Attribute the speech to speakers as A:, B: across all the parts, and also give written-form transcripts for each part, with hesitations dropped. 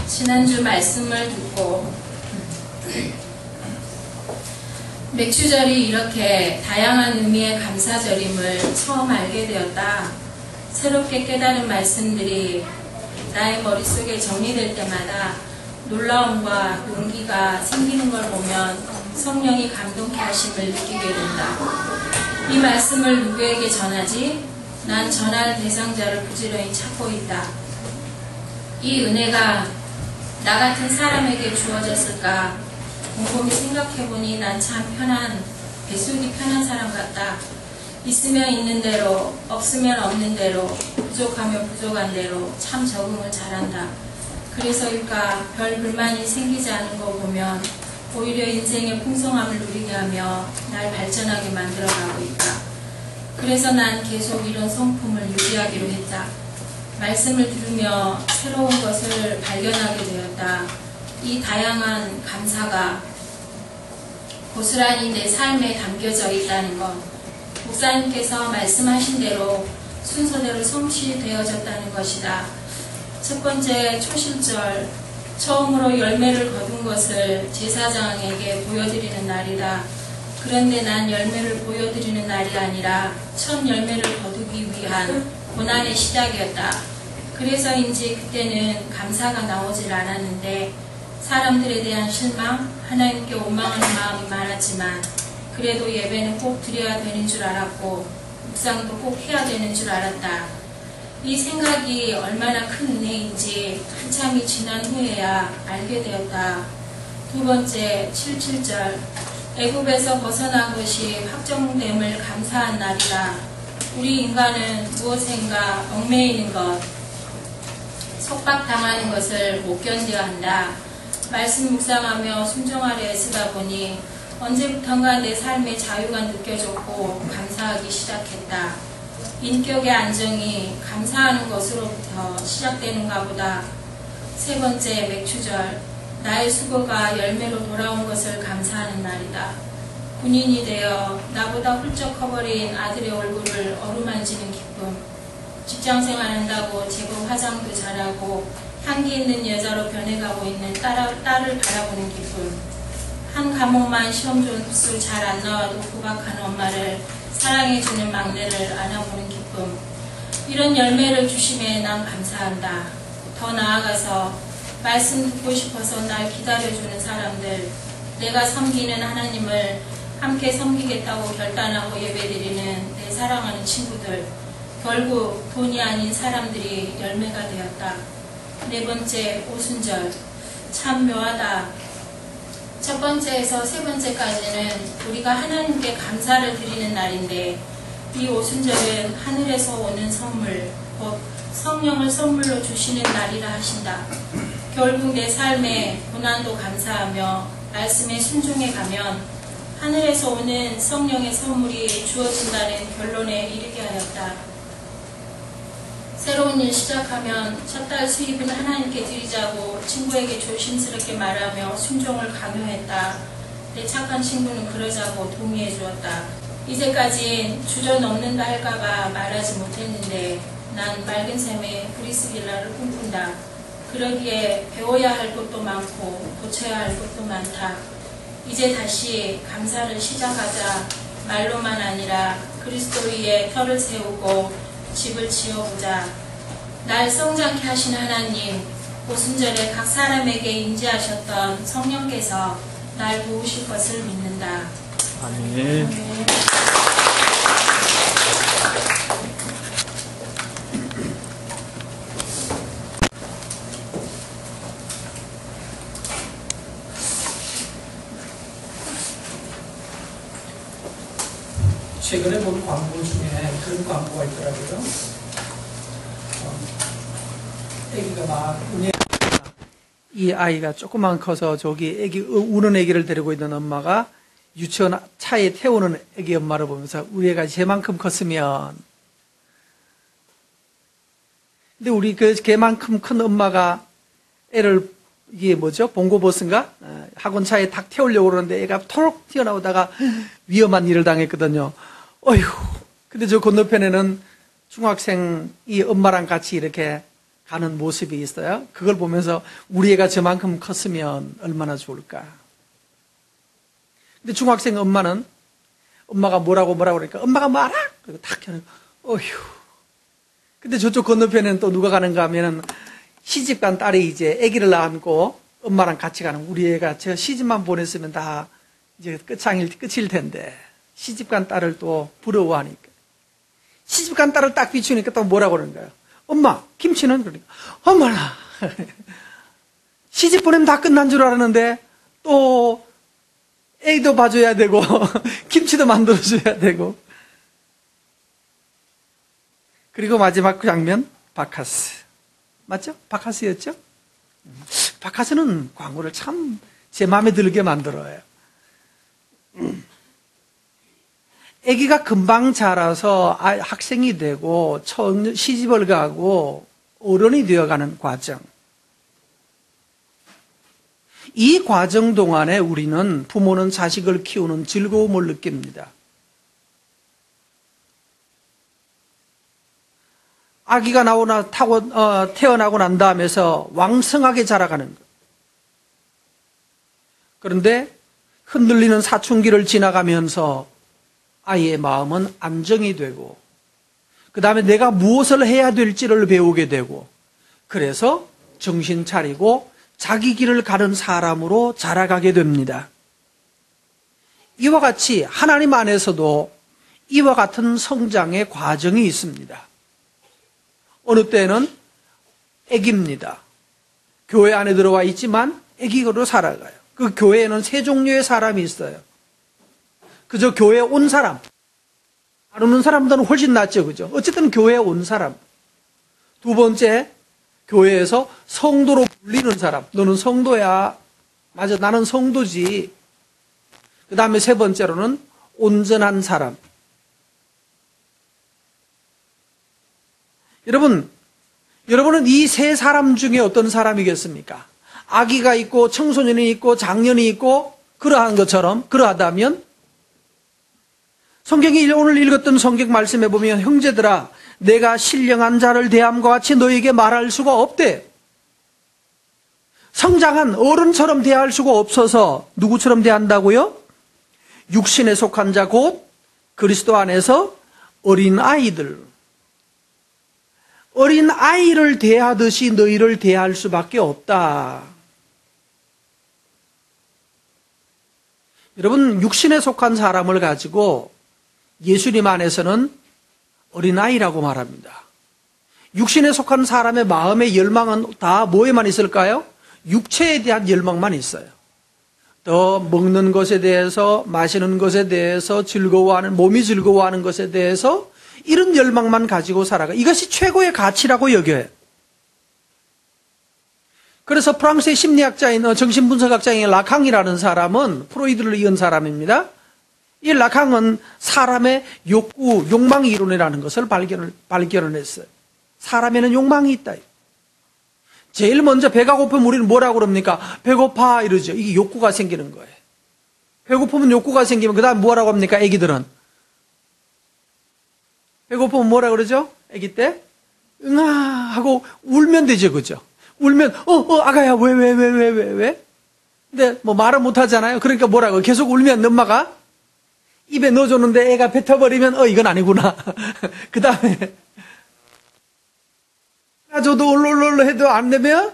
A: 지난주 말씀을 듣고 맥주절이 이렇게 다양한 의미의 감사절임을 처음 알게 되었다. 새롭게 깨달은 말씀들이 나의 머릿속에 정리될 때마다 놀라움과 용기가 생기는 걸 보면 성령이 감동케 하심을 느끼게 된다. 이 말씀을 누구에게 전하지? 난 전할 대상자를 부지런히 찾고 있다. 이 은혜가 나 같은 사람에게 주어졌을까? 곰곰이 생각해보니 난 참 배속이 편한 사람 같다. 있으면 있는 대로, 없으면 없는 대로, 부족하면 부족한 대로 참 적응을 잘한다. 그래서일까 별 불만이 생기지 않은 거 보면 오히려 인생의 풍성함을 누리게 하며 날 발전하게 만들어가고 있다. 그래서 난 계속 이런 성품을 유지하기로 했다. 말씀을 들으며 새로운 것을 발견하게 되었다. 이 다양한 감사가 고스란히 내 삶에 담겨져 있다는 것, 목사님께서 말씀하신 대로 순서대로 성취되어졌다는 것이다. 첫 번째 초실절, 처음으로 열매를 거둔 것을 제사장에게 보여드리는 날이다. 그런데 난 열매를 보여드리는 날이 아니라 첫 열매를 거두기 위한 고난의 시작이었다. 그래서인지 그때는 감사가 나오질 않았는데 사람들에 대한 실망, 하나님께 원망하는 마음이 많았지만 그래도 예배는 꼭 드려야 되는 줄 알았고 묵상도 꼭 해야 되는 줄 알았다. 이 생각이 얼마나 큰 은혜인지 한참이 지난 후에야 알게 되었다. 두 번째 77절, 애굽에서 벗어난 것이 확정됨을 감사한 날이다. 우리 인간은 무엇인가 얽매이는 것, 속박당하는 것을 못 견뎌야 한다. 말씀 묵상하며 순종하려 애쓰다 보니 언제부턴가 내 삶의 자유가 느껴졌고 감사하기 시작했다. 인격의 안정이 감사하는 것으로부터 시작되는가 보다. 세 번째 맥주절, 나의 수고가 열매로 돌아온 것을 감사하는 날이다. 군인이 되어 나보다 훌쩍 커버린 아들의 얼굴을 어루만지는 기쁨, 직장생활한다고 제법 화장도 잘하고 향기 있는 여자로 변해가고 있는 딸을 바라보는 기쁨, 한 과목만 시험 점수 잘 안 나와도 구박하는 엄마를 사랑해주는 막내를 안아보는 기쁨, 이런 열매를 주심에 난 감사한다. 더 나아가서 말씀 듣고 싶어서 날 기다려주는 사람들, 내가 섬기는 하나님을 함께 섬기겠다고 결단하고 예배드리는 내 사랑하는 친구들, 결국 돈이 아닌 사람들이 열매가 되었다. 네 번째 오순절, 참 묘하다. 첫 번째에서 세 번째까지는 우리가 하나님께 감사를 드리는 날인데 이 오순절은 하늘에서 오는 선물, 곧 성령을 선물로 주시는 날이라 하신다. 결국 내 삶에 고난도 감사하며 말씀에 순종해 가면 하늘에서 오는 성령의 선물이 주어진다는 결론에 이르게 하였다. 새로운 일 시작하면 첫 달 수입은 하나님께 드리자고 친구에게 조심스럽게 말하며 순종을 강요했다. 내 착한 친구는 그러자고 동의해 주었다. 이제까지 주저넘는다 할까봐 말하지 못했는데 난 맑은 샘에 그리스 빌라를 꿈꾼다. 그러기에 배워야 할 것도 많고 고쳐야 할 것도 많다. 이제 다시 감사를 시작하자. 말로만 아니라 그리스도 위에 터를 세우고 집을 지어보자. 날 성장케 하신 하나님, 오순절에 각 사람에게 임재하셨던 성령께서 날 도우실 것을 믿는다.
B: 아멘.
A: 아멘.
C: 최근에 본 광고 중에 그런 광고가 있더라고요. 애기가 막 이 아이가 조그만 커서 저기 애기 우는 애기를 데리고 있는 엄마가 유치원 차에 태우는 애기 엄마를 보면서 우리 애가 쟤만큼 컸으면, 근데 우리 걔만큼 큰 엄마가 애를 이게 뭐죠? 봉고버스인가? 학원 차에 탁 태우려고 그러는데 애가 토록 튀어나오다가 위험한 일을 당했거든요. 어휴. 근데 저 건너편에는 중학생이 엄마랑 같이 이렇게 가는 모습이 있어요. 그걸 보면서 우리 애가 저만큼 컸으면 얼마나 좋을까. 근데 중학생 엄마는 엄마가 뭐라고 그러니까 엄마가 뭐 알아? 그리고 탁 켜는 어휴. 근데 저쪽 건너편에는 또 누가 가는가 하면은 시집간 딸이 이제 아기를 안고 엄마랑 같이 가는 우리 애가 저 시집만 보냈으면 다 이제 끝일 텐데 시집간 딸을 또 부러워하니까 시집간 딸을 딱 비추니까 또 뭐라고 그러는 거예요. 엄마 김치는 그러니까 엄마나 시집 보내면 다 끝난 줄 알았는데 또 애기도 봐줘야 되고 김치도 만들어줘야 되고 그리고 마지막 장면 바카스 맞죠? 바카스였죠? 바카스는 광고를 참 제 마음에 들게 만들어요. 아기가 금방 자라서 학생이 되고 시집을 가고 어른이 되어가는 과정. 이 과정 동안에 우리는 부모는 자식을 키우는 즐거움을 느낍니다. 아기가 태어나고 난 다음에서 왕성하게 자라가는 것. 그런데 흔들리는 사춘기를 지나가면서 아이의 마음은 안정이 되고 그 다음에 내가 무엇을 해야 될지를 배우게 되고 그래서 정신 차리고 자기 길을 가는 사람으로 자라가게 됩니다. 이와 같이 하나님 안에서도 이와 같은 성장의 과정이 있습니다. 어느 때는 아기입니다. 교회 안에 들어와 있지만 아기로 살아가요. 그 교회에는 세 종류의 사람이 있어요. 그저 교회에 온 사람. 안 오는 사람들은 훨씬 낫죠. 그죠? 어쨌든 교회에 온 사람. 두 번째, 교회에서 성도로 불리는 사람. 너는 성도야. 맞아, 나는 성도지. 그 다음에 세 번째로는 온전한 사람. 여러분은 이 세 사람 중에 어떤 사람이겠습니까? 아기가 있고 청소년이 있고 장년이 있고 그러하다면 성경이 오늘 읽었던 성경 말씀에 보면 형제들아 내가 신령한 자를 대함과 같이 너에게 말할 수가 없대. 성장한 어른처럼 대할 수가 없어서 누구처럼 대한다고요? 육신에 속한 자 곧 그리스도 안에서 어린 아이들. 어린 아이를 대하듯이 너희를 대할 수밖에 없다. 여러분 육신에 속한 사람을 가지고 예수님 안에서는 어린아이라고 말합니다. 육신에 속한 사람의 마음의 열망은 다 뭐에만 있을까요? 육체에 대한 열망만 있어요. 더 먹는 것에 대해서 마시는 것에 대해서 몸이 즐거워하는 것에 대해서 이런 열망만 가지고 살아가. 이것이 최고의 가치라고 여겨요. 그래서 프랑스의 심리학자인 정신분석학자인 라캉이라는 사람은 프로이드를 이은 사람입니다. 이 라캉은 사람의 욕망 이론이라는 것을 발견을 했어요. 사람에는 욕망이 있다. 제일 먼저 배가 고프면 우리는 뭐라고 그럽니까? 배고파 이러죠. 이게 욕구가 생기는 거예요. 배고프면 욕구가 생기면 그 다음 뭐라고 합니까? 애기들은 배고프면 뭐라 그러죠? 애기 때 응아 하고 울면 되죠. 그죠? 울면 아가야 왜? 근데 뭐 말은 못 하잖아요. 그러니까 뭐라고 계속 울면 엄마가 입에 넣어줬는데 애가 뱉어버리면 이건 아니구나. 그 다음에 저도 얼얼얼 해도 안 되면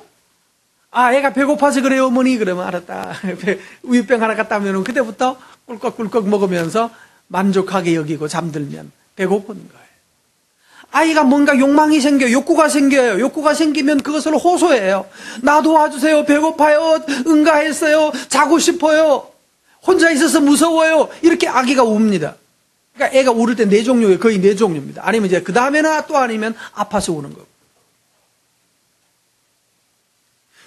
C: 애가 배고파서 그래요 어머니. 그러면 알았다. 우유병 하나 갖다 오면 그때부터 꿀꺽꿀꺽 먹으면서 만족하게 여기고 잠들면 배고픈 거예요. 아이가 뭔가 욕망이 생겨요. 욕구가 생겨요. 욕구가 생기면 그것을 호소해요. 나 도와주세요. 배고파요. 응가했어요. 자고 싶어요. 혼자 있어서 무서워요. 이렇게 아기가 웁니다. 그러니까 애가 울을 때 네 종류예요. 거의 네 종류입니다. 아니면 이제 그 다음에나 또 아니면 아파서 우는 거고.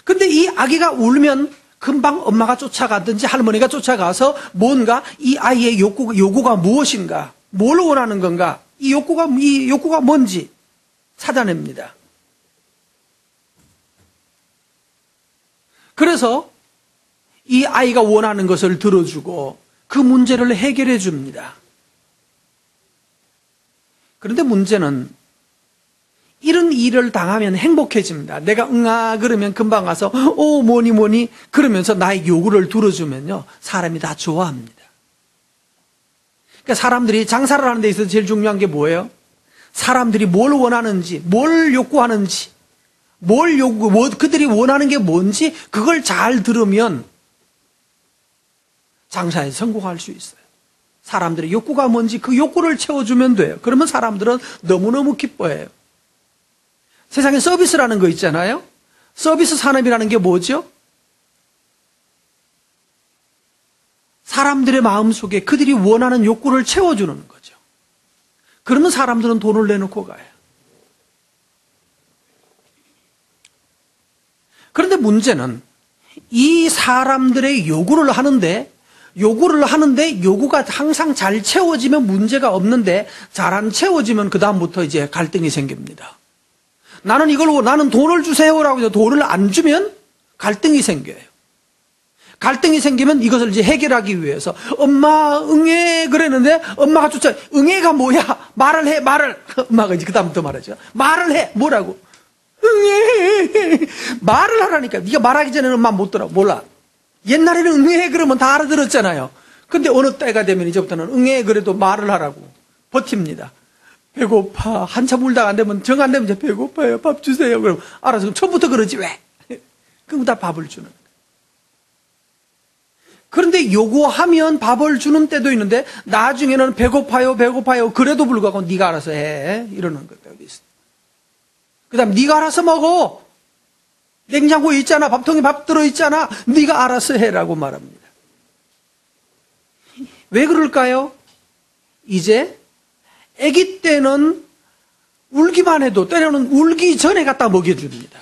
C: 근데 이 아기가 울면 금방 엄마가 쫓아가든지 할머니가 쫓아가서 뭔가 이 아이의 요구가 무엇인가, 뭘 원하는 건가, 이 욕구가 뭔지 찾아냅니다. 그래서 이 아이가 원하는 것을 들어주고 그 문제를 해결해 줍니다. 그런데 문제는 이런 일을 당하면 행복해집니다. 내가 응아 그러면 금방 가서 오 뭐니 그러면서 나의 요구를 들어주면요 사람이 다 좋아합니다. 그러니까 사람들이 장사를 하는 데 있어서 제일 중요한 게 뭐예요? 사람들이 뭘 원하는지, 뭘 요구하는지, 그들이 원하는 게 뭔지 그걸 잘 들으면 장사에 성공할 수 있어요. 사람들의 욕구가 뭔지 그 욕구를 채워주면 돼요. 그러면 사람들은 너무너무 기뻐해요. 세상에 서비스라는 거 있잖아요. 서비스 산업이라는 게 뭐죠? 사람들의 마음속에 그들이 원하는 욕구를 채워주는 거죠. 그러면 사람들은 돈을 내놓고 가요. 그런데 문제는 이 사람들의 요구를 하는데 요구가 항상 잘 채워지면 문제가 없는데 잘 안 채워지면 그다음부터 이제 갈등이 생깁니다. 나는 돈을 주세요라고 해서 돈을 안 주면 갈등이 생겨요. 갈등이 생기면 이것을 이제 해결하기 위해서 엄마 응애 그랬는데 엄마가 쫓아 응애가 뭐야? 말을 해. 엄마가 이제 그다음부터 말하죠. 말을 해. 뭐라고? 응애 말을 하라니까. 네가 말하기 전에는 엄마 못 들어. 몰라. 옛날에는 응애 그러면 다 알아들었잖아요. 근데 어느 때가 되면 이제부터는 응애 그래도 말을 하라고 버팁니다. 배고파. 한참 울다가 안 되면 정 안 되면 이제 배고파요. 밥 주세요. 그럼 알아서 그럼 처음부터 그러지 왜? 그럼 다 밥을 주는 거예요. 그런데 요구하면 밥을 주는 때도 있는데 나중에는 배고파요. 그래도 불구하고 네가 알아서 해. 이러는 것도 있어요. 그다음 네가 알아서 먹어. 냉장고에 있잖아. 밥통에 밥 들어있잖아. 네가 알아서 해라고 말합니다. 왜 그럴까요? 이제 아기 때는 울기만 해도 때로는 울기 전에 갖다 먹여줍니다.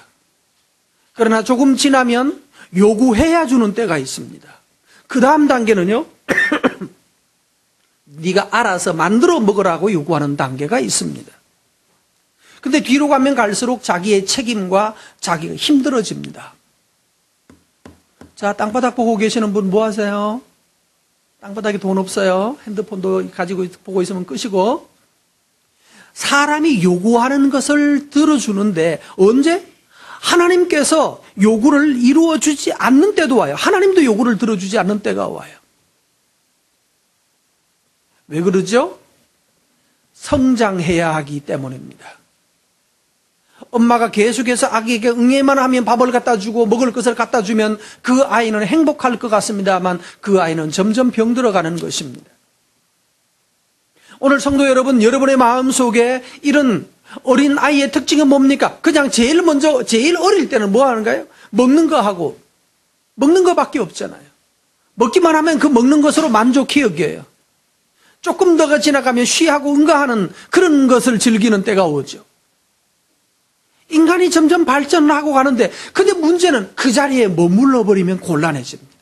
C: 그러나 조금 지나면 요구해야 주는 때가 있습니다. 그 다음 단계는요. 네가 알아서 만들어 먹으라고 요구하는 단계가 있습니다. 근데 뒤로 가면 갈수록 자기의 책임과 자기가 힘들어집니다. 자, 땅바닥 보고 계시는 분 뭐 하세요? 땅바닥에 돈 없어요. 핸드폰도 가지고 보고 있으면 끄시고. 사람이 요구하는 것을 들어주는데 언제? 하나님께서 요구를 이루어주지 않는 때도 와요. 하나님도 요구를 들어주지 않는 때가 와요. 왜 그러죠? 성장해야 하기 때문입니다. 엄마가 계속해서 아기에게 응애만 하면 밥을 갖다 주고 먹을 것을 갖다 주면 그 아이는 행복할 것 같습니다만 그 아이는 점점 병들어가는 것입니다. 오늘 성도 여러분, 여러분의 마음속에 이런 어린 아이의 특징은 뭡니까? 그냥 제일 어릴 때는 뭐 하는가요? 먹는 거 하고, 먹는 거밖에 없잖아요. 먹기만 하면 그 먹는 것으로 만족해 여겨요. 조금 더 지나가면 쉬하고 응가하는 그런 것을 즐기는 때가 오죠. 인간이 점점 발전을 하고 가는데, 근데 문제는 그 자리에 머물러 버리면 곤란해집니다.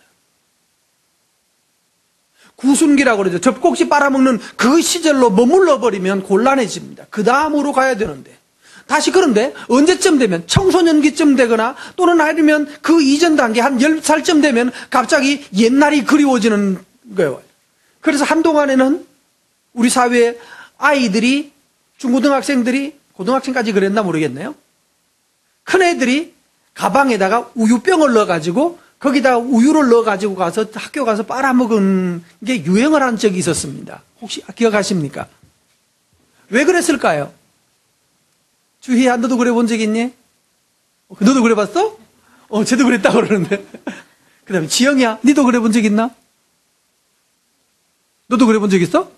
C: 구순기라고 그러죠. 젖꼭지 빨아먹는 그 시절로 머물러 버리면 곤란해집니다. 그 다음으로 가야 되는데. 다시 그런데 언제쯤 되면 청소년기쯤 되거나 또는 아니면 그 이전 단계 한 10살쯤 되면 갑자기 옛날이 그리워지는 거예요. 그래서 한동안에는 우리 사회의 아이들이, 중고등학생들이, 고등학생까지 그랬나 모르겠네요. 큰애들이 가방에다가 우유병을 넣어가지고 거기다가 우유를 넣어가지고 가서 학교 가서 빨아먹은 게 유행을 한 적이 있었습니다. 혹시 기억하십니까? 왜 그랬을까요? 주희야, 너도 그래 본 적 있니? 너도 그래 봤어? 쟤도 그랬다고 그러는데. 그 다음에 지영이야, 니도 그래 본 적 있나? 너도 그래 본 적 있어?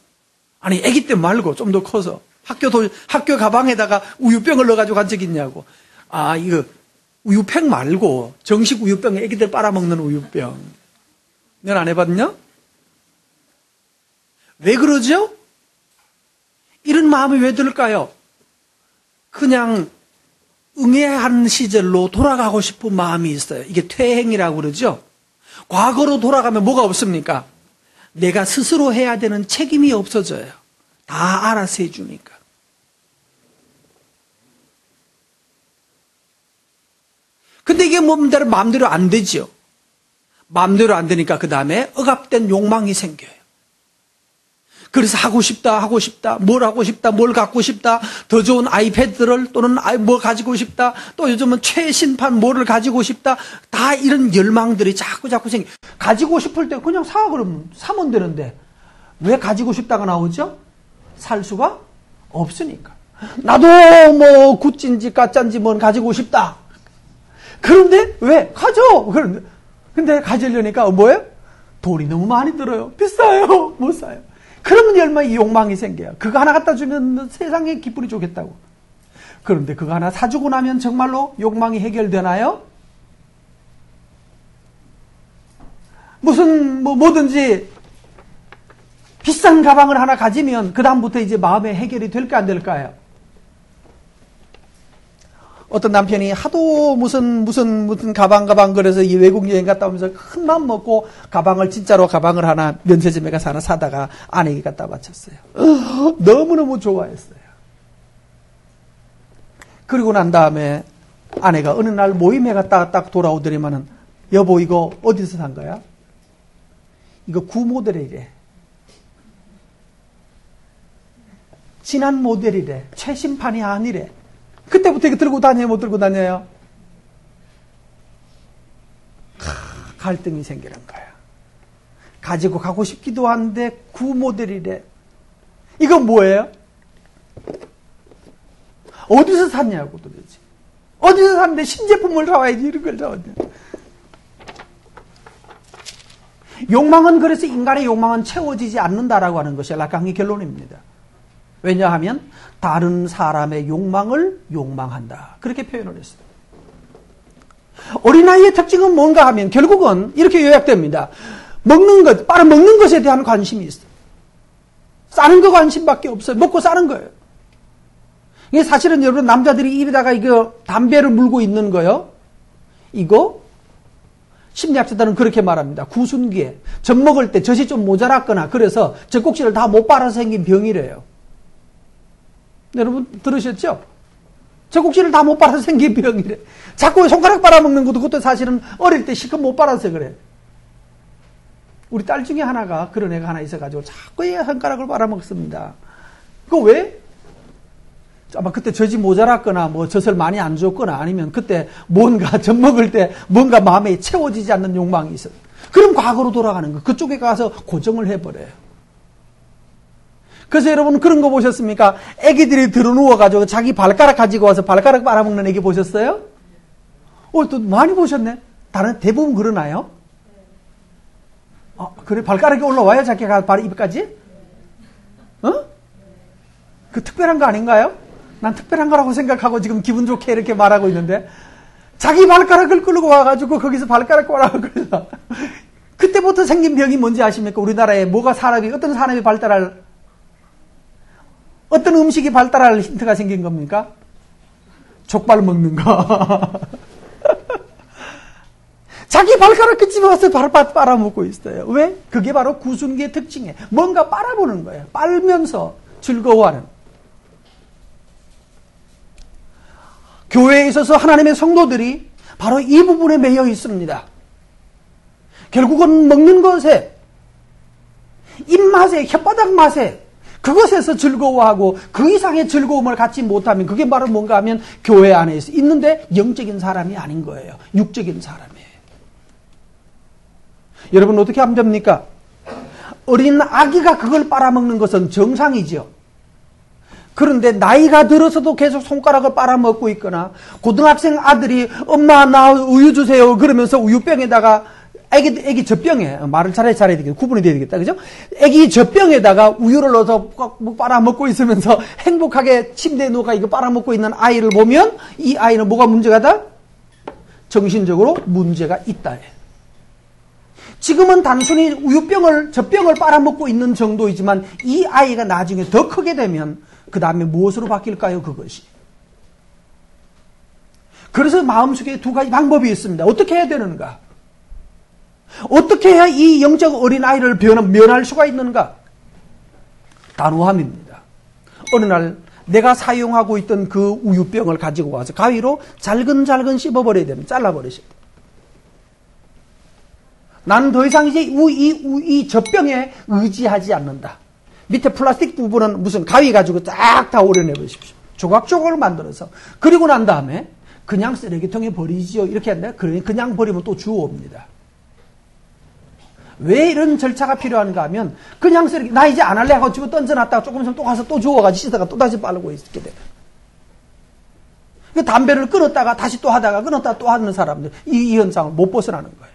C: 아니, 아기 때 말고 좀 더 커서 학교 가방에다가 우유병을 넣어가지고 간 적 있냐고. 아, 이거 우유팩 말고 정식 우유병, 애기들 빨아먹는 우유병. 넌 안 해봤냐? 왜 그러죠? 이런 마음이 왜 들까요? 그냥 응애한 시절로 돌아가고 싶은 마음이 있어요. 이게 퇴행이라고 그러죠. 과거로 돌아가면 뭐가 없습니까? 내가 스스로 해야 되는 책임이 없어져요. 다 알아서 해주니까. 근데 이게 마음대로 안 되죠. 마음대로 안 되니까 그 다음에 억압된 욕망이 생겨요. 그래서 하고 싶다, 뭘 갖고 싶다, 더 좋은 아이패드를 또는 뭐 가지고 싶다, 또 요즘은 최신판 뭐를 가지고 싶다, 다 이런 열망들이 자꾸 생겨. 가지고 싶을 때 그냥 사, 그러면 사면 되는데, 왜 가지고 싶다가 나오죠? 살 수가 없으니까. 나도 뭐 굿즈인지 가짜인지 뭔 가지고 싶다. 그런데 왜? 가져! 근데 가지려니까 뭐예요? 돈이 너무 많이 들어요. 비싸요. 못 사요. 그러면 얼마나 욕망이 생겨요. 그거 하나 갖다 주면 세상에 기쁘리 좋겠다고. 그런데 그거 하나 사주고 나면 정말로 욕망이 해결되나요? 뭐든지 비싼 가방을 하나 가지면 그다음부터 이제 마음의 해결이 될까 안 될까요? 어떤 남편이 하도 무슨 가방 그래서 이 외국 여행 갔다 오면서 큰 마음 먹고 가방을 하나 면세점에 가서 하나 사다가 아내에게 갖다 바쳤어요. 너무너무 좋아했어요. 그리고 난 다음에 아내가 어느 날 모임에 갔다가 딱 돌아오더니만은 여보 이거 어디서 산 거야? 이거 구모델이래. 지난 모델이래. 최신판이 아니래. 그때부터 이거 들고 다녀요? 못 들고 다녀요? 갈등이 생기는 거야. 가지고 가고 싶기도 한데 구모델이래. 이건 뭐예요? 어디서 샀냐고 도대체. 어디서 샀는데 신제품을 사와야지 이런 걸 사왔냐. 욕망은 그래서 인간의 욕망은 채워지지 않는다라고 하는 것이 락강의 결론입니다. 왜냐하면 다른 사람의 욕망을 욕망한다. 그렇게 표현을 했어요. 어린아이의 특징은 뭔가 하면 결국은 이렇게 요약됩니다. 빨아먹는 것에 대한 관심이 있어요. 싸는 거 관심밖에 없어요. 먹고 싸는 거예요. 이게 사실은 여러분 남자들이 입에다가 이거 담배를 물고 있는 거요. 이거 심리학자들은 그렇게 말합니다. 구순기에 젖 먹을 때 젖이 좀 모자랐거나 그래서 젖꼭지를 다 못 빨아서 생긴 병이래요. 여러분 들으셨죠? 젖꼭지를 다 못 빨아서 생긴 병이래. 자꾸 손가락 빨아먹는 것도 그것도 사실은 어릴 때 실컷 못 빨아서 그래. 우리 딸 중에 하나가 그런 애가 하나 있어가지고 자꾸 얘 손가락을 빨아먹습니다. 그거 왜? 아마 그때 젖이 모자랐거나 뭐 젖을 많이 안 줬거나 아니면 그때 뭔가 젖 먹을 때 뭔가 마음에 채워지지 않는 욕망이 있어요. 그럼 과거로 돌아가는 거. 그쪽에 가서 고정을 해버려요. 그래서 여러분 그런 거 보셨습니까? 애기들이 들어누워가지고 자기 발가락 가지고 와서 발가락 빨아먹는 애기 보셨어요? 또 많이 보셨네. 대부분 그러나요? 그래 발가락이 올라와야 자기가 바로 입까지? 그 특별한 거 아닌가요? 난 특별한 거라고 생각하고 지금 기분 좋게 이렇게 말하고 있는데 자기 발가락을 끌고 와가지고 거기서 발가락 빨아먹고 있어. 그때부터 생긴 병이 뭔지 아십니까? 우리나라에 어떤 사람이 어떤 음식이 발달할 힌트가 생긴 겁니까? 족발 먹는 거. 자기 발가락 끄집어 와서 빨아먹고 있어요. 왜? 그게 바로 구순기의 특징이에요. 뭔가 빨아보는 거예요. 빨면서 즐거워하는. 교회에 있어서 하나님의 성도들이 바로 이 부분에 매여 있습니다. 결국은 먹는 것에, 입맛에, 혓바닥 맛에, 그것에서 즐거워하고 그 이상의 즐거움을 갖지 못하면 그게 바로 뭔가 하면 교회 안에 있는데 영적인 사람이 아닌 거예요. 육적인 사람이에요. 여러분 어떻게 하면 됩니까? 어린 아기가 그걸 빨아먹는 것은 정상이죠. 그런데 나이가 들어서도 계속 손가락을 빨아먹고 있거나 고등학생 아들이 엄마 나 우유 주세요 그러면서 우유병에다가 애기 젖병에 말을 잘해야 되겠다. 구분이 돼야 되겠다. 그죠? 애기 젖병에다가 우유를 넣어서 꽉 빨아먹고 있으면서 행복하게 침대에 누워 이거 빨아먹고 있는 아이를 보면 이 아이는 뭐가 문제가다? 정신적으로 문제가 있다. 지금은 단순히 젖병을 빨아먹고 있는 정도이지만 이 아이가 나중에 더 크게 되면 그 다음에 무엇으로 바뀔까요? 그것이. 그래서 마음속에 두 가지 방법이 있습니다. 어떻게 해야 되는가? 어떻게 해야 이 영적 어린아이를 면할 수가 있는가? 단호함입니다. 어느 날 내가 사용하고 있던 그 우유병을 가지고 와서 가위로 잘근잘근 씹어버려야 됩니다. 잘라버리십니다. 나는 더 이상 이제 이 젖병에 의지하지 않는다. 밑에 플라스틱 부분은 무슨 가위 가지고 딱 다 오려내보십시오. 조각조각을 만들어서. 그리고 난 다음에 그냥 쓰레기통에 버리지요. 이렇게 한다. 그냥 버리면 또 주워옵니다. 왜 이런 절차가 필요한가 하면 그냥 쓰레기 나 이제 안 할래 하고 집어 던져놨다가 조금 있으면 또 가서 또 주워가지고 씻다가 또 다시 빠르고 있게 돼요. 그 담배를 끊었다가 다시 또 하다가 끊었다가 또 하는 사람들 이 현상을 못 벗어나는 거예요.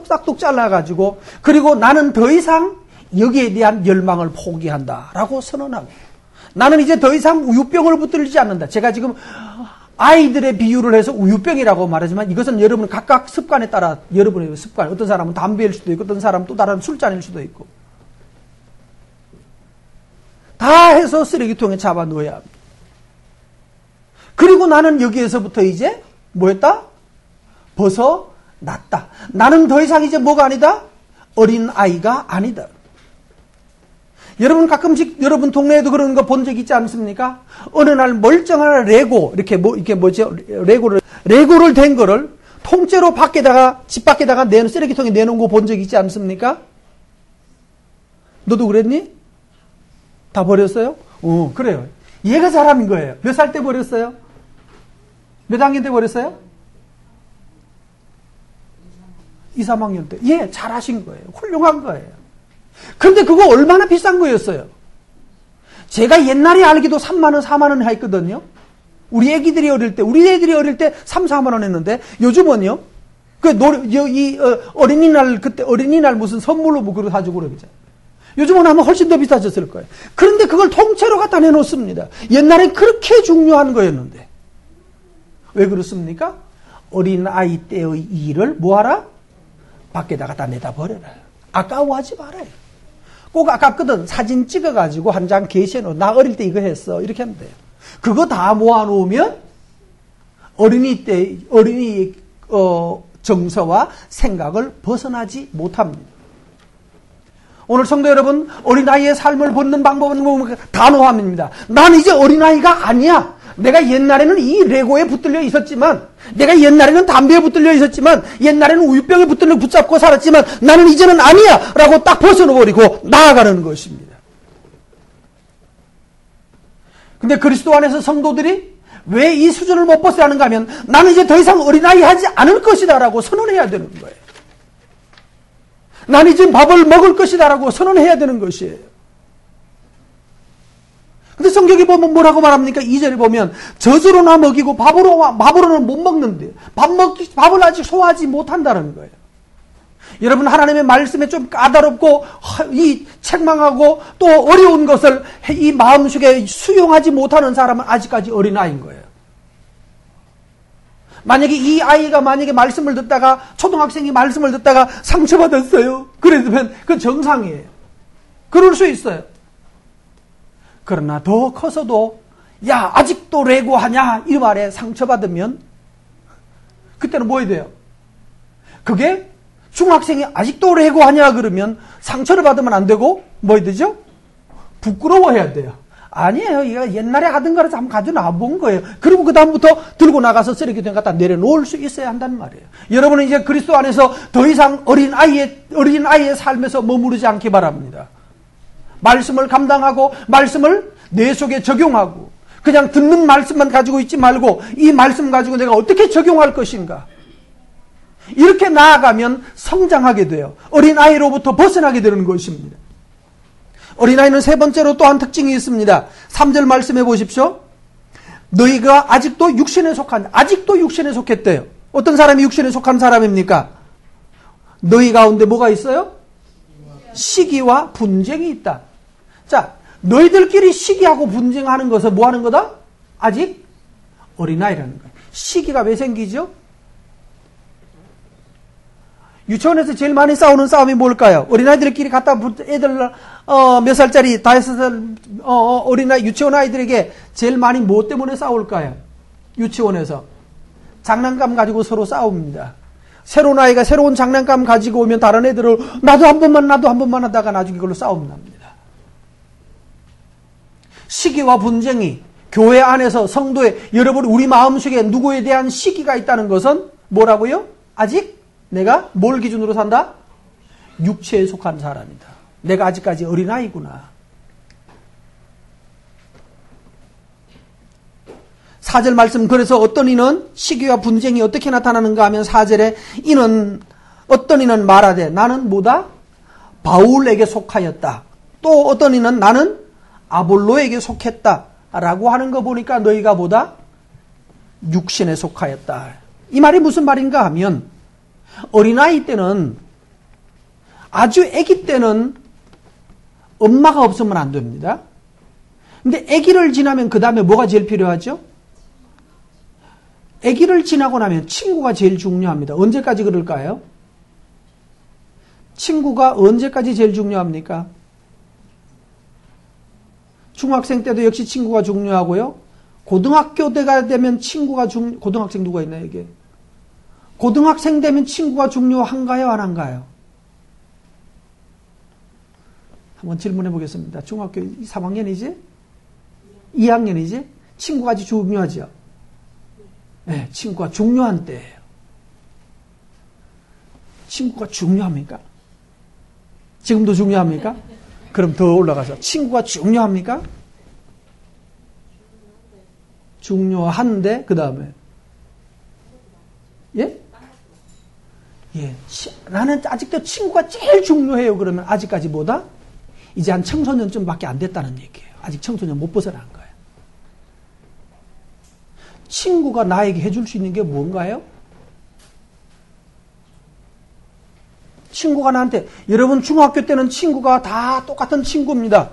C: 싹둑 잘라가지고 그리고 나는 더 이상 여기에 대한 열망을 포기한다라고 선언하고 나는 이제 더 이상 우유병을 붙들지 않는다. 제가 지금 아이들의 비유를 해서 우유병이라고 말하지만 이것은 여러분 각각 습관에 따라 여러분의 습관, 어떤 사람은 담배일 수도 있고 어떤 사람은 또 다른 술잔일 수도 있고 다 해서 쓰레기통에 잡아 넣어야 합니다. 그리고 나는 여기에서부터 이제 뭐였다? 벗어났다. 나는 더 이상 이제 뭐가 아니다? 어린 아이가 아니다. 여러분 가끔씩 여러분 동네에도 그런 거 본 적 있지 않습니까? 어느 날 멀쩡한 레고 이렇게 뭐죠? 레고를 된 거를 통째로 밖에다가 집 밖에다가 쓰레기통에 내놓은 거 본 적 있지 않습니까? 너도 그랬니? 다 버렸어요? 그래요. 얘가 사람인 거예요. 몇 살 때 버렸어요? 몇 학년 때 버렸어요? 2, 3학년 때. 예, 잘하신 거예요. 훌륭한 거예요. 근데 그거 얼마나 비싼 거였어요? 제가 옛날에 알기도 3만원, 4만원 했거든요. 우리 애들이 어릴 때 3, 4만원 했는데, 요즘은요, 어린이날 무슨 선물로 뭐 그걸 가지고 그러죠. 요즘은 아마 훨씬 더 비싸졌을 거예요. 그런데 그걸 통째로 갖다 내놓습니다. 옛날엔 그렇게 중요한 거였는데. 왜 그렇습니까? 어린아이 때의 일을 뭐하라? 밖에다 갖다 내다 버려라. 아까워하지 말아요. 꼭 아깝거든. 사진 찍어가지고 한 장 게시해놓어. 나 어릴 때 이거 했어. 이렇게 하면 돼요. 그거 다 모아놓으면 어린이 정서와 생각을 벗어나지 못합니다. 오늘 성도 여러분, 어린아이의 삶을 벗는 방법은 단호함입니다. 나는 이제 어린아이가 아니야. 내가 옛날에는 이 레고에 붙들려 있었지만, 내가 옛날에는 담배에 붙들려 있었지만, 옛날에는 우유병에 붙잡고 살았지만, 나는 이제는 아니야! 라고 딱 벗어버리고 나아가는 것입니다. 근데 그리스도 안에서 성도들이 왜 이 수준을 못 벗어나는가 하면, 나는 이제 더 이상 어린아이 하지 않을 것이다 라고 선언해야 되는 거예요. 나는 이제 밥을 먹을 것이다 라고 선언해야 되는 것이에요. 근데 성경에 보면 뭐라고 말합니까? 2절에 보면 젖으로나 먹이고 밥으로는 못 먹는데 밥을 아직 소화하지 못한다는 거예요. 여러분 하나님의 말씀에 좀 까다롭고 이 책망하고 또 어려운 것을 이 마음속에 수용하지 못하는 사람은 아직까지 어린아이인 거예요. 만약에 이 아이가 말씀을 듣다가 초등학생이 말씀을 듣다가 상처받았어요. 그러면 그건 정상이에요. 그럴 수 있어요. 그러나 더 커서도 야 아직도 레고 하냐 이 말에 상처받으면 그때는 뭐 해야 돼요? 그게 중학생이 아직도 레고 하냐 그러면 상처를 받으면 안 되고 뭐 해야 되죠? 부끄러워해야 돼요. 아니에요. 이거 옛날에 하던 거라서 한번 가져놔 본 거예요. 그리고 그 다음부터 들고 나가서 쓰레기통에 갖다 내려놓을 수 있어야 한단 말이에요. 여러분은 이제 그리스도 안에서 더 이상 어린아이의 삶에서 머무르지 않기 바랍니다. 말씀을 감당하고 말씀을 내 속에 적용하고 그냥 듣는 말씀만 가지고 있지 말고 이 말씀 가지고 내가 어떻게 적용할 것인가. 이렇게 나아가면 성장하게 돼요. 어린아이로부터 벗어나게 되는 것입니다. 어린아이는 세 번째로 또한 특징이 있습니다. 3절 말씀해 보십시오. 너희가 아직도 육신에 속했대요. 어떤 사람이 육신에 속한 사람입니까? 너희 가운데 뭐가 있어요? 시기와 분쟁이 있다. 자, 너희들끼리 시기하고 분쟁하는 것은 뭐 하는 거다? 아직 어린아이라는 거예요. 시기가 왜 생기죠? 유치원에서 제일 많이 싸우는 싸움이 뭘까요? 어린아이들끼리 애들 몇 살짜리 5살 어린아이 유치원 아이들에게 제일 많이 뭐 때문에 싸울까요? 유치원에서 장난감 가지고 서로 싸웁니다. 새로운 아이가 새로운 장난감 가지고 오면 다른 애들을 나도 한 번만 하다가 나중에 그걸로 싸움 납니다. 시기와 분쟁이 교회 안에서 성도의 여러분 우리 마음속에 누구에 대한 시기가 있다는 것은 뭐라고요? 아직 내가 뭘 기준으로 산다? 육체에 속한 사람이다. 내가 아직까지 어린아이구나. 4절 말씀, 그래서 어떤 이는 시기와 분쟁이 어떻게 나타나는가 하면 4절에 어떤 이는 말하되 나는 뭐다? 바울에게 속하였다. 또 어떤 이는 나는 아볼로에게 속했다. 라고 하는 거 보니까 너희가 뭐다? 육신에 속하였다. 이 말이 무슨 말인가 하면 어린아이 때는, 아주 아기 때는 엄마가 없으면 안 됩니다. 근데 아기를 지나면 그 다음에 뭐가 제일 필요하죠? 아기를 지나고 나면 친구가 제일 중요합니다. 언제까지 그럴까요? 친구가 언제까지 제일 중요합니까? 중학생 때도 역시 친구가 중요하고요. 고등학교 때가 되면 고등학생 누가 있나요, 이게? 고등학생 되면 친구가 중요한가요, 안 한가요? 한번 질문해 보겠습니다. 중학교 3학년이지? 2학년이지? 친구가 아주 중요하죠? 네, 친구가 중요한 때예요. 친구가 중요합니까? 지금도 중요합니까? 그럼 더 올라가서 친구가 중요합니까? 중요한데 그 다음에 예? 예, 나는 아직도 친구가 제일 중요해요. 그러면 아직까지 뭐다? 이제 한 청소년쯤밖에 안 됐다는 얘기예요. 아직 청소년 못 벗어난 거예요. 친구가 나에게 해줄 수 있는 게 뭔가요? 친구가 나한테, 여러분 중학교 때는 친구가 다 똑같은 친구입니다.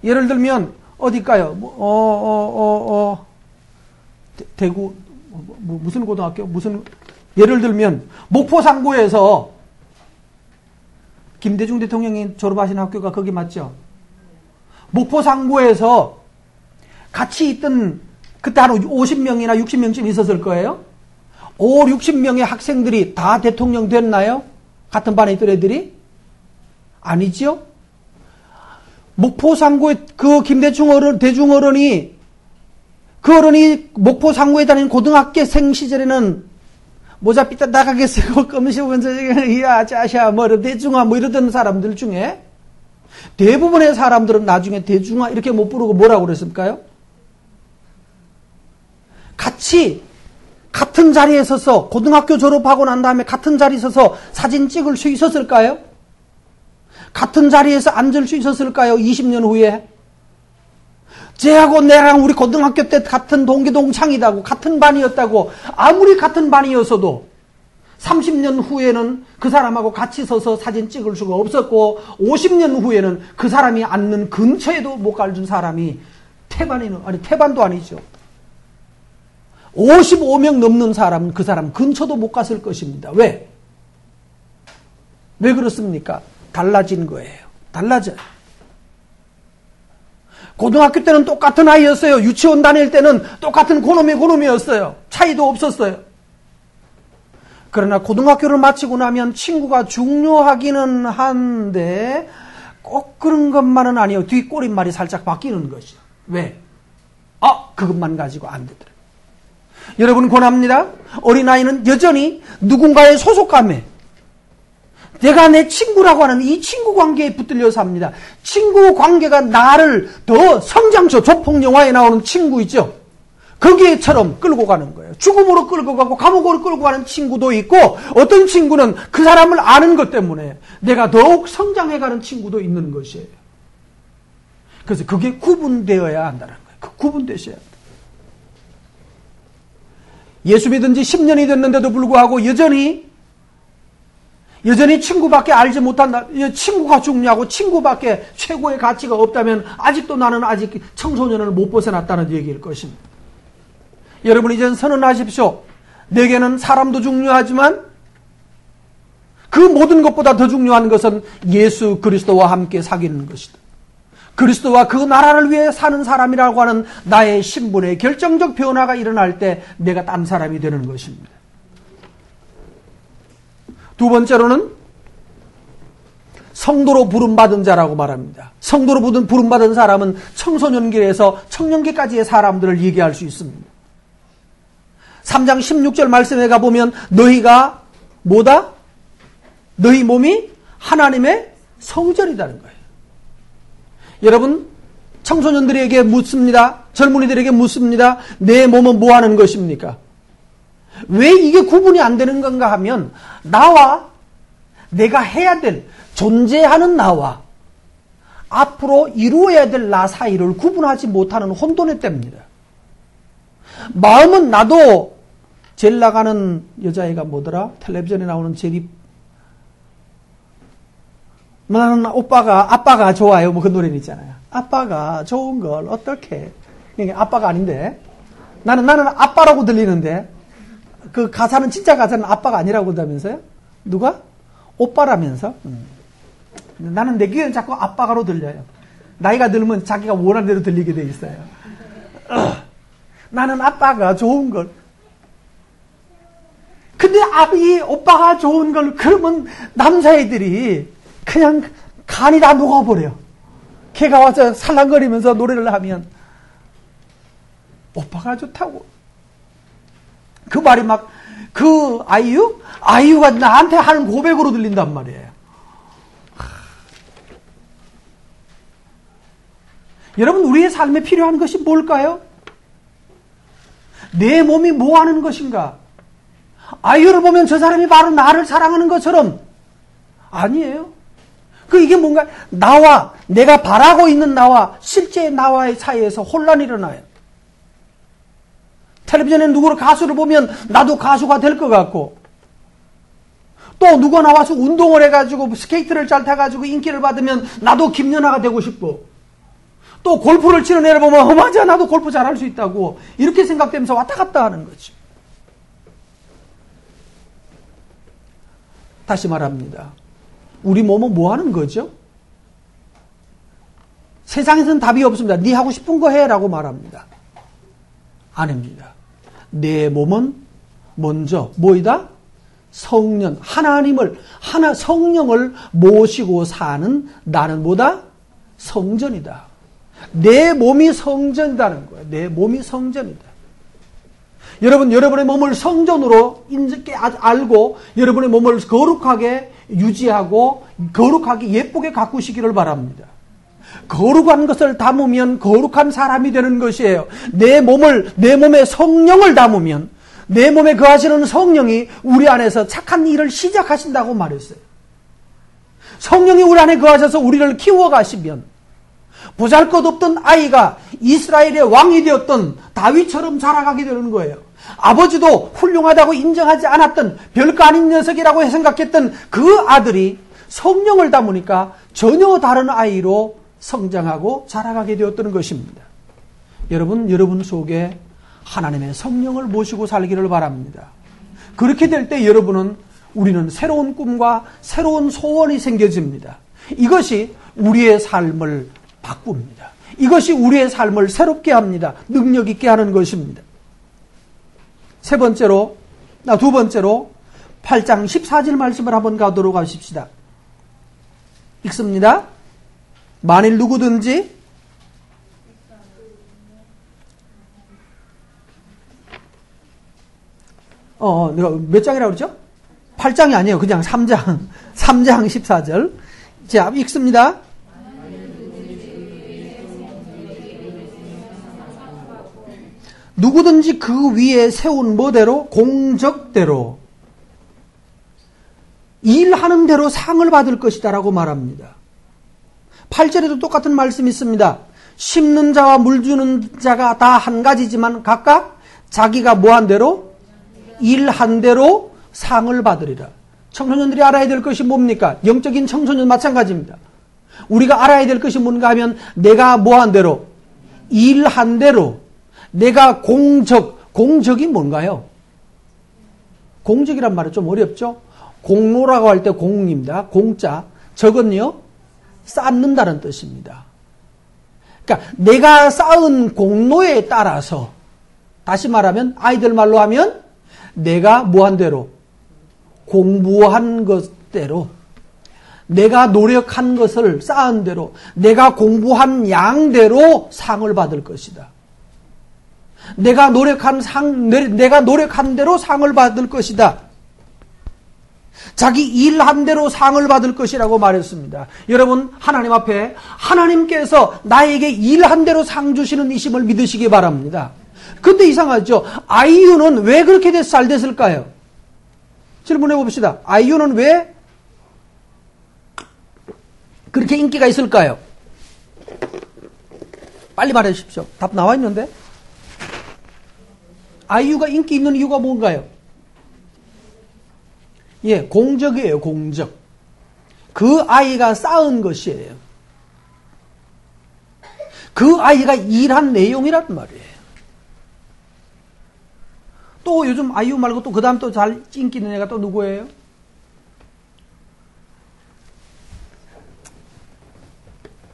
C: 예를 들면 어딜까요? 대구 무슨 고등학교? 예를 들면 목포상고에서 김대중 대통령이 졸업하신 학교가 거기 맞죠? 목포상고에서 같이 있던 그때 한 50명이나 60명쯤 있었을 거예요. 5, 60명의 학생들이 다 대통령 됐나요? 같은 반에 있던 애들이? 아니죠? 목포상고에 그 김대중 대중 어른이, 그 어른이 목포상고에 다니는 고등학생 시절에는 모자 삐딱 나가게 쓰고 검시보면서 야 짜샤 뭐 대중아 뭐 이러던 사람들 중에 대부분의 사람들은 나중에 대중아 이렇게 못 부르고 뭐라고 그랬을까요? 같은 자리에 서서 고등학교 졸업하고 난 다음에 같은 자리에 서서 사진 찍을 수 있었을까요? 같은 자리에서 앉을 수 있었을까요? 20년 후에 쟤하고 내랑 우리 고등학교 때 같은 동기동창이다고 같은 반이었다고 아무리 같은 반이었어도 30년 후에는 그 사람하고 같이 서서 사진 찍을 수가 없었고 50년 후에는 그 사람이 앉는 근처에도 못 가준 사람이 태반도 아니죠. 55명 넘는 사람은 그 사람 근처도 못 갔을 것입니다. 왜? 왜 그렇습니까? 달라진 거예요. 달라져요. 고등학교 때는 똑같은 아이였어요. 유치원 다닐 때는 똑같은 고놈이었어요. 차이도 없었어요. 그러나 고등학교를 마치고 나면 친구가 중요하기는 한데 꼭 그런 것만은 아니에요. 뒷꼬리말이 살짝 바뀌는 것이죠. 왜? 그것만 가지고 안 되더라. 여러분 권합니다. 어린아이는 여전히 누군가의 소속감에 내가 내 친구라고 하는 이 친구 관계에 붙들려 삽니다. 친구 관계가 나를 더 성장초 조폭영화에 나오는 친구 있죠. 거기에처럼 끌고 가는 거예요. 죽음으로 끌고 가고 감옥으로 끌고 가는 친구도 있고 어떤 친구는 그 사람을 아는 것 때문에 내가 더욱 성장해가는 친구도 있는 것이에요. 그래서 그게 구분되어야 한다는 거예요. 구분되셔야 합니다. 예수 믿은 지 10년이 됐는데도 불구하고 여전히 친구밖에 알지 못한다. 친구가 중요하고 친구밖에 최고의 가치가 없다면 아직도 나는 아직 청소년을 못 벗어났다는 얘기일 것입니다. 여러분 이제는 선언하십시오. 내게는 사람도 중요하지만 그 모든 것보다 더 중요한 것은 예수 그리스도와 함께 사귀는 것이다. 그리스도와 그 나라를 위해 사는 사람이라고 하는 나의 신분의 결정적 변화가 일어날 때 내가 딴 사람이 되는 것입니다. 두 번째로는 성도로 부름받은 자라고 말합니다. 성도로 부름받은 사람은 청소년기에서 청년기까지의 사람들을 얘기할 수 있습니다. 3장 16절 말씀에 가보면 너희가 뭐다? 너희 몸이 하나님의 성전이라는 거예요. 여러분, 청소년들에게 묻습니다. 젊은이들에게 묻습니다. 내 몸은 뭐 하는 것입니까? 왜 이게 구분이 안 되는 건가 하면 나와 내가 해야 될 존재하는 나와 앞으로 이루어야 될 나 사이를 구분하지 못하는 혼돈의 때입니다. 마음은 나도 제일 나가는 여자애가 뭐더라? 텔레비전에 나오는 제리 나는 아빠가 좋아요. 뭐 그 노래는 있잖아요. 아빠가 좋은 걸 어떻게? 이게 아빠가 아닌데 나는 아빠라고 들리는데 그 가사는 진짜 가사는 아빠가 아니라고 한다면서요? 누가? 오빠라면서? 나는 내 귀에는 자꾸 아빠가로 들려요. 나이가 들면 자기가 원하는 대로 들리게 돼 있어요. 나는 아빠가 좋은 걸. 근데 이 오빠가 좋은 걸 그러면 남자애들이 그냥 간이 다 녹아버려. 걔가 와서 살랑거리면서 노래를 하면 오빠가 좋다고. 그 말이 막 그 아이유가 나한테 하는 고백으로 들린단 말이에요. 여러분, 우리의 삶에 필요한 것이 뭘까요? 내 몸이 뭐 하는 것인가? 아이유를 보면 저 사람이 바로 나를 사랑하는 것처럼 아니에요. 이게 뭔가 나와 내가 바라고 있는 나와 실제 나와의 사이에서 혼란이 일어나요. 텔레비전에 누구를 가수를 보면 나도 가수가 될 것 같고 또 누가 나와서 운동을 해가지고 스케이트를 잘 타가지고 인기를 받으면 나도 김연아가 되고 싶고 또 골프를 치는 애를 보면 맞아 나도 골프 잘할 수 있다고 이렇게 생각되면서 왔다 갔다 하는 거죠. 다시 말합니다. 우리 몸은 뭐 하는 거죠? 세상에서는 답이 없습니다. 네 하고 싶은 거 해라고 말합니다. 아닙니다. 내 몸은 먼저 뭐이다? 성령, 성령을 모시고 사는 나는 뭐다? 성전이다. 내 몸이 성전이라는 거예요. 내 몸이 성전이다. 여러분의 몸을 성전으로 알고 여러분의 몸을 거룩하게 유지하고 거룩하게 예쁘게 가꾸시기를 바랍니다. 거룩한 것을 담으면 거룩한 사람이 되는 것이에요. 내 몸에 성령을 담으면 내 몸에 거하시는 성령이 우리 안에서 착한 일을 시작하신다고 말했어요. 성령이 우리 안에 거하셔서 우리를 키워가시면 보잘것없던 아이가 이스라엘의 왕이 되었던 다윗처럼 자라가게 되는 거예요. 아버지도 훌륭하다고 인정하지 않았던 별거 아닌 녀석이라고 생각했던 그 아들이 성령을 담으니까 전혀 다른 아이로 성장하고 자라가게 되었던 것입니다. 여러분 속에 하나님의 성령을 모시고 살기를 바랍니다. 그렇게 될 때 우리는 새로운 꿈과 새로운 소원이 생겨집니다. 이것이 우리의 삶을 바꿉니다. 이것이 우리의 삶을 새롭게 합니다. 능력 있게 하는 것입니다. 두 번째로 8장 14절 말씀을 한번 가도록 하십시다. 읽습니다. 만일 누구든지 내가 몇 장이라고 그러죠? 8장이 아니에요. 그냥 3장 14절. 자, 읽습니다. 누구든지 그 위에 세운 뭐대로? 공적대로 일하는 대로 상을 받을 것이다 라고 말합니다. 8절에도 똑같은 말씀이 있습니다. 심는 자와 물 주는 자가 다 한 가지지만 각각 자기가 뭐한 대로? 일한 대로 상을 받으리라. 청소년들이 알아야 될 것이 뭡니까? 영적인 청소년 마찬가지입니다. 우리가 알아야 될 것이 뭔가 하면 내가 뭐한 대로? 일한 대로 내가 공적이 뭔가요? 공적이란 말은 좀 어렵죠? 공로라고 할 때 공입니다. 공자. 적은요, 쌓는다는 뜻입니다. 그러니까 내가 쌓은 공로에 따라서 다시 말하면 아이들 말로 하면 내가 뭐한 대로 공부한 것대로 내가 노력한 것을 쌓은 대로 내가 공부한 양대로 상을 받을 것이다. 내가 노력한 대로 상을 받을 것이다. 자기 일한 대로 상을 받을 것이라고 말했습니다. 여러분, 하나님 앞에 하나님께서 나에게 일한 대로 상 주시는 이심을 믿으시기 바랍니다. 근데 이상하죠? 아이유는 왜 그렇게 잘 됐을까요? 질문해 봅시다. 아이유는 왜 그렇게 인기가 있을까요? 빨리 말해 주십시오. 답 나와 있는데? 아이유가 인기 있는 이유가 뭔가요? 예, 공적이에요, 공적. 그 아이가 쌓은 것이에요. 그 아이가 일한 내용이란 말이에요. 또 요즘 아이유 말고 또 그 다음 또 잘 인기 있는 애가 또 누구예요?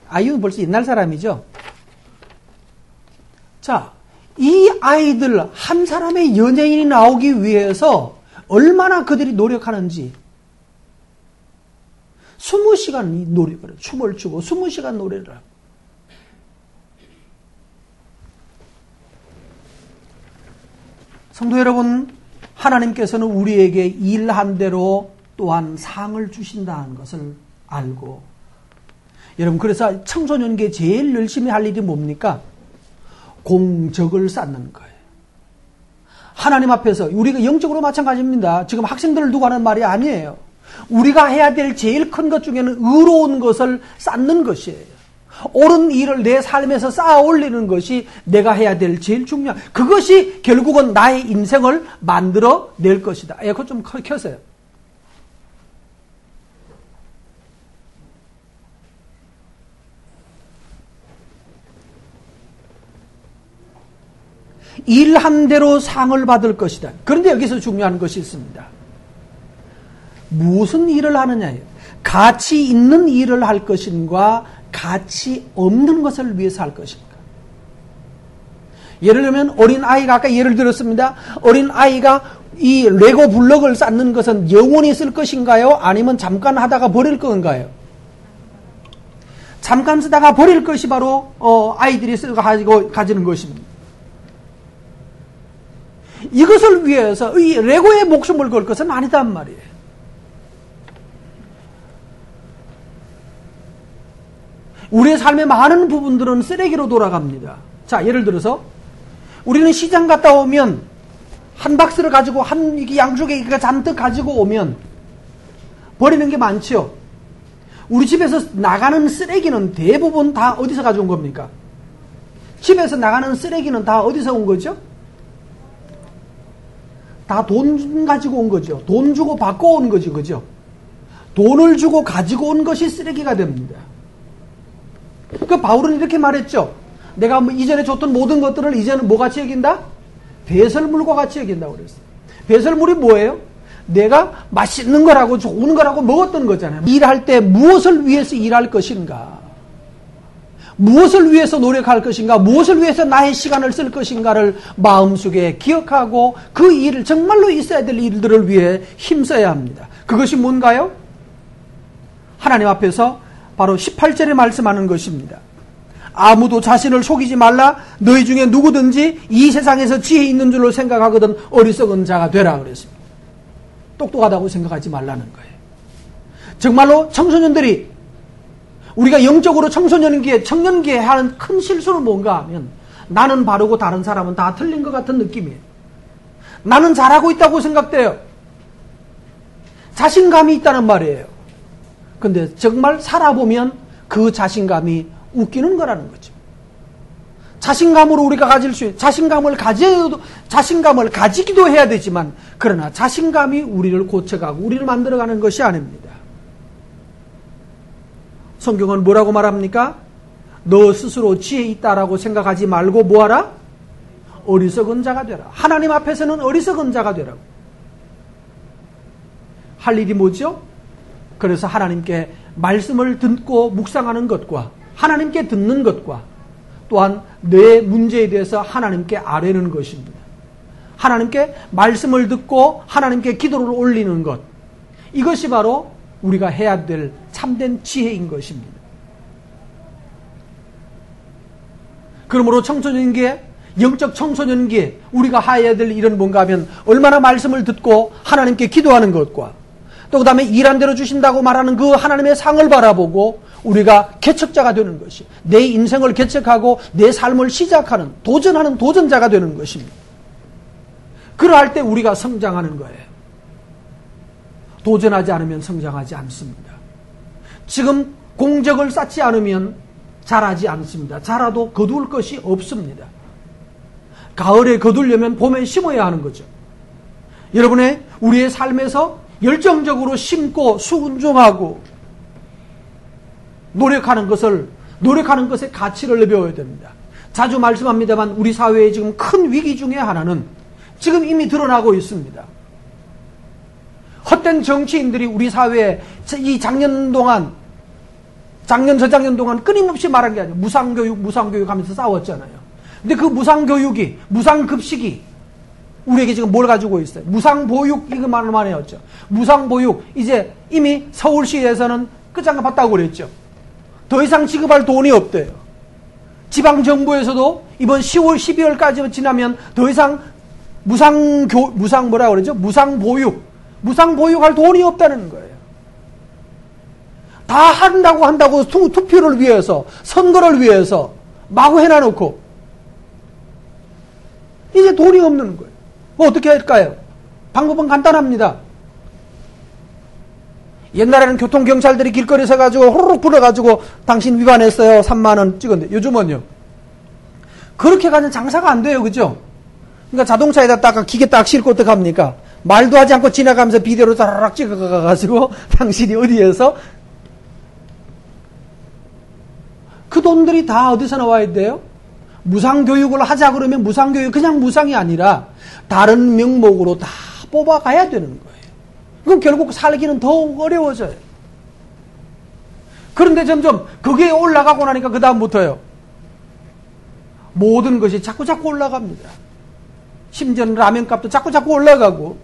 C: 아이유는 벌써 옛날 사람이죠? 자, 이 아이들 한 사람의 연예인이 나오기 위해서 얼마나 그들이 노력하는지 20시간 노력을 해요. 춤을 추고 20시간 노래를 하고. 성도 여러분, 하나님께서는 우리에게 일한 대로 또한 상을 주신다는 것을 알고, 여러분, 그래서 청소년기에 제일 열심히 할 일이 뭡니까? 공적을 쌓는 거예요. 하나님 앞에서, 우리가 영적으로 마찬가지입니다. 지금 학생들을 두고 하는 말이 아니에요. 우리가 해야 될 제일 큰 것 중에는 의로운 것을 쌓는 것이에요. 옳은 일을 내 삶에서 쌓아 올리는 것이 내가 해야 될 제일 중요한, 그것이 결국은 나의 인생을 만들어 낼 것이다. 에어컨 좀 켜세요. 일한 대로 상을 받을 것이다. 그런데 여기서 중요한 것이 있습니다. 무슨 일을 하느냐예요. 가치 있는 일을 할 것인가, 가치 없는 것을 위해서 할 것인가. 예를 들면 어린아이가, 아까 예를 들었습니다. 어린아이가 이 레고 블럭을 쌓는 것은 영원히 쓸 것인가요? 아니면 잠깐 하다가 버릴 건가요? 잠깐 쓰다가 버릴 것이 바로 아이들이 가지는 것입니다. 이것을 위해서 이 레고에 목숨을 걸 것은 아니단 말이에요. 우리의 삶의 많은 부분들은 쓰레기로 돌아갑니다. 자, 예를 들어서 우리는 시장 갔다 오면 한 박스를 가지고 이게 양쪽에 잔뜩 가지고 오면 버리는 게 많죠. 우리 집에서 나가는 쓰레기는 대부분 다 어디서 가져온 겁니까? 집에서 나가는 쓰레기는 다 어디서 온 거죠? 다 돈 가지고 온 거죠. 돈 주고 받고 온 거죠. 그죠? 돈을 주고 가지고 온 것이 쓰레기가 됩니다. 그 바울은 이렇게 말했죠. 내가 이전에 줬던 모든 것들을 이제는 뭐 같이 여긴다? 배설물과 같이 여긴다고 그랬어요. 배설물이 뭐예요? 내가 맛있는 거라고 좋은 거라고 먹었던 거잖아요. 일할 때 무엇을 위해서 일할 것인가? 무엇을 위해서 노력할 것인가? 무엇을 위해서 나의 시간을 쓸 것인가를 마음속에 기억하고 그 일을, 정말로 있어야 될 일들을 위해 힘써야 합니다. 그것이 뭔가요? 하나님 앞에서 바로 18절에 말씀하는 것입니다. 아무도 자신을 속이지 말라. 너희 중에 누구든지 이 세상에서 지혜 있는 줄로 생각하거든 어리석은 자가 되라 그랬습니다. 똑똑하다고 생각하지 말라는 거예요. 정말로 청소년들이, 우리가 영적으로 청소년기에, 청년기에 하는 큰 실수는 뭔가 하면 나는 바르고 다른 사람은 다 틀린 것 같은 느낌이에요. 나는 잘하고 있다고 생각돼요. 자신감이 있다는 말이에요. 근데 정말 살아보면 그 자신감이 웃기는 거라는 거죠. 자신감으로 우리가 가질 수 있는, 자신감을 가지기도 해야 되지만, 그러나 자신감이 우리를 고쳐가고 우리를 만들어가는 것이 아닙니다. 성경은 뭐라고 말합니까? 너 스스로 지혜 있다라고 생각하지 말고 뭐하라? 어리석은 자가 되라. 하나님 앞에서는 어리석은 자가 되라고. 할 일이 뭐죠? 그래서 하나님께 말씀을 듣고 묵상하는 것과 하나님께 듣는 것과 또한 내 문제에 대해서 하나님께 아뢰는 것입니다. 하나님께 말씀을 듣고 하나님께 기도를 올리는 것, 이것이 바로 우리가 해야 될 참된 지혜인 것입니다. 그러므로 청소년기에, 영적 청소년기에 우리가 해야 될 일은 뭔가 하면 얼마나 말씀을 듣고 하나님께 기도하는 것과 또 그 다음에 일한 대로 주신다고 말하는 그 하나님의 상을 바라보고 우리가 개척자가 되는 것이, 내 인생을 개척하고 내 삶을 시작하는, 도전하는 도전자가 되는 것입니다. 그러할 때 우리가 성장하는 거예요. 도전하지 않으면 성장하지 않습니다. 지금 공적을 쌓지 않으면 자라지 않습니다. 자라도 거둘 것이 없습니다. 가을에 거두려면 봄에 심어야 하는 거죠. 여러분의 우리의 삶에서 열정적으로 심고 순종하고 노력하는 것의 가치를 배워야 됩니다. 자주 말씀합니다만 우리 사회의 지금 큰 위기 중에 하나는 지금 이미 드러나고 있습니다. 헛된 정치인들이 우리 사회에 이 작년, 저작년 동안 끊임없이 말한 게 아니에요. 무상교육 하면서 싸웠잖아요. 근데 그 무상교육이, 무상급식이 우리에게 지금 뭘 가지고 있어요? 무상보육, 이거 말만 해왔죠. 무상보육, 이제 이미 서울시에서는 끝장을 봤다고 그랬죠. 더 이상 지급할 돈이 없대요. 지방정부에서도 이번 10월, 12월까지 지나면 더 이상 무상보육할 돈이 없다는 거예요. 다 한다고 투표를 위해서, 선거를 위해서 마구 해놔놓고 이제 돈이 없는 거예요. 어떻게 할까요? 방법은 간단합니다. 옛날에는 교통경찰들이 길거리에 서가지고 호로록 불어가지고 당신 위반했어요 3만원 찍었는데 요즘은요 그렇게 가면 장사가 안 돼요. 그죠? 그러니까 자동차에다 딱 기계 딱 싣고 어떡합니까? 말도 하지 않고 지나가면서 비디오로 따라락 찍어가가지고 당신이 어디에서 그 돈들이 다 어디서 나와야 돼요? 무상교육을 하자 그러면 무상교육 그냥 무상이 아니라 다른 명목으로 다 뽑아가야 되는 거예요. 그럼 결국 살기는 더욱 어려워져요. 그런데 점점 그게 올라가고 나니까 그 다음부터요 모든 것이 자꾸 올라갑니다. 심지어는 라면값도 자꾸 올라가고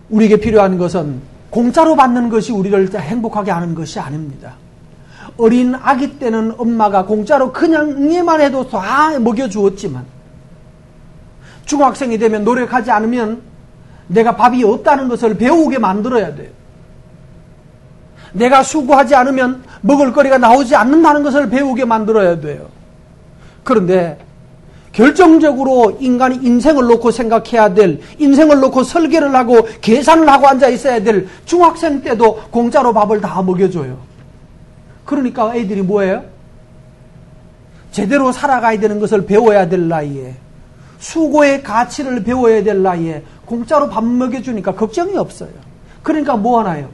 C: 우리에게 필요한 것은 공짜로 받는 것이 우리를 행복하게 하는 것이 아닙니다. 어린 아기 때는 엄마가 공짜로 그냥 응애만 해도 다 먹여주었지만 중학생이 되면 노력하지 않으면 내가 밥이 없다는 것을 배우게 만들어야 돼요. 내가 수고하지 않으면 먹을 거리가 나오지 않는다는 것을 배우게 만들어야 돼요. 그런데 결정적으로 인간이 인생을 놓고 생각해야 될, 인생을 놓고 설계를 하고 계산을 하고 앉아 있어야 될 중학생 때도 공짜로 밥을 다 먹여줘요. 그러니까 애들이 뭐예요? 제대로 살아가야 되는 것을 배워야 될 나이에, 수고의 가치를 배워야 될 나이에 공짜로 밥 먹여주니까 걱정이 없어요. 그러니까 뭐 하나요?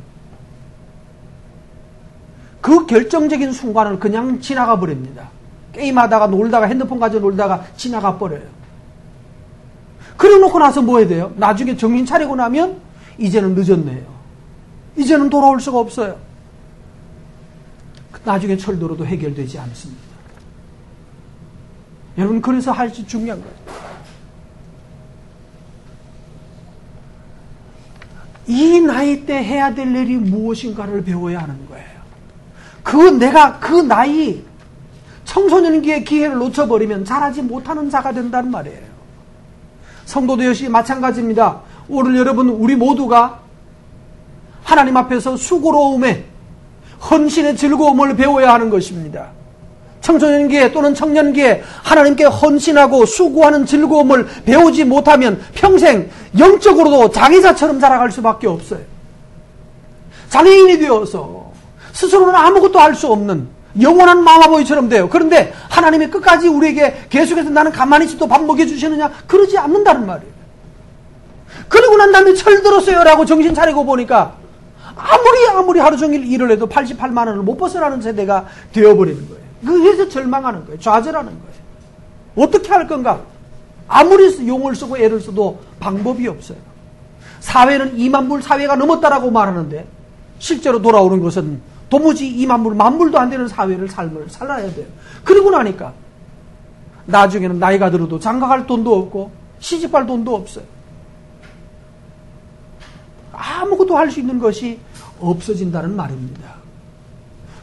C: 그 결정적인 순간을 그냥 지나가 버립니다. 게임하다가 놀다가 핸드폰 가지고 놀다가 지나가 버려요. 그래 놓고 나서 뭐 해야 돼요? 나중에 정신 차리고 나면 이제는 늦었네요. 이제는 돌아올 수가 없어요. 나중에 철도로도 해결되지 않습니다. 여러분 그래서 할 수 중요한 거예요. 이 나이 때 해야 될 일이 무엇인가를 배워야 하는 거예요. 내가 그 나이 청소년기의 기회를 놓쳐버리면 자라지 못하는 자가 된단 말이에요. 성도도 역시 마찬가지입니다. 오늘 여러분 우리 모두가 하나님 앞에서 수고로움에 헌신의 즐거움을 배워야 하는 것입니다. 청소년기에 또는 청년기에 하나님께 헌신하고 수고하는 즐거움을 배우지 못하면 평생 영적으로도 장애자처럼 자라갈 수밖에 없어요. 장애인이 되어서 스스로는 아무것도 할 수 없는 영원한 마마보이처럼 돼요. 그런데 하나님이 끝까지 우리에게 계속해서 나는 가만히 있어도 밥 먹여주시느냐? 그러지 않는다는 말이에요. 그리고 난 다음에 철들었어요 라고 정신 차리고 보니까 아무리 하루 종일 일을 해도 88만 원을 못 벗어나는 세대가 되어버리는 거예요. 그래서 절망하는 거예요. 좌절하는 거예요. 어떻게 할 건가? 아무리 용을 쓰고 애를 써도 방법이 없어요. 사회는 2만 불 사회가 넘었다라고 말하는데 실제로 돌아오는 것은 도무지 2만 불, 1만 불도 안 되는 삶을 살아야 돼요. 그러고 나니까 나중에는 나이가 들어도 장가갈 돈도 없고 시집갈 돈도 없어요. 아무것도 할 수 있는 것이 없어진다는 말입니다.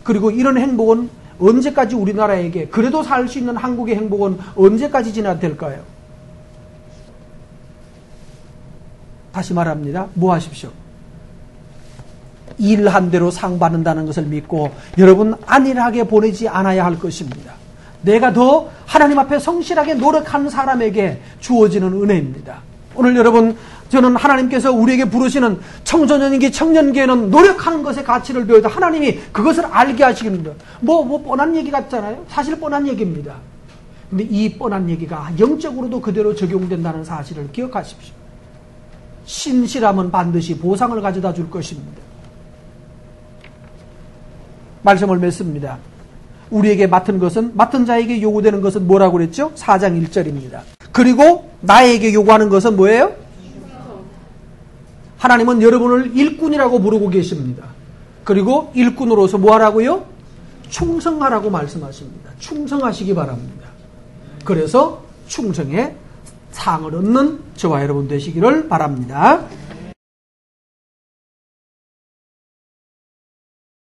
C: 그리고 이런 행복은 언제까지 우리나라에게 그래도 살 수 있는 한국의 행복은 언제까지 지나야 될까요? 다시 말합니다. 뭐 하십시오? 일한 대로 상 받는다는 것을 믿고 여러분 안일하게 보내지 않아야 할 것입니다. 내가 더 하나님 앞에 성실하게 노력하는 사람에게 주어지는 은혜입니다. 오늘 여러분 저는 하나님께서 우리에게 부르시는 청소년기 청년기에는 노력하는 것의 가치를 배워야 하나님이 그것을 알게 하시는 것. 뭐 뻔한 얘기 같잖아요. 사실 뻔한 얘기입니다. 근데 이 뻔한 얘기가 영적으로도 그대로 적용된다는 사실을 기억하십시오. 신실함은 반드시 보상을 가져다 줄 것입니다. 말씀을 맺습니다. 우리에게 맡은 자에게 요구되는 것은 뭐라고 그랬죠? 4장 1절입니다. 그리고 나에게 요구하는 것은 뭐예요? 하나님은 여러분을 일꾼이라고 부르고 계십니다. 그리고 일꾼으로서 뭐 하라고요? 충성하라고 말씀하십니다. 충성하시기 바랍니다. 그래서 충성의 상을 얻는 저와 여러분 되시기를 바랍니다.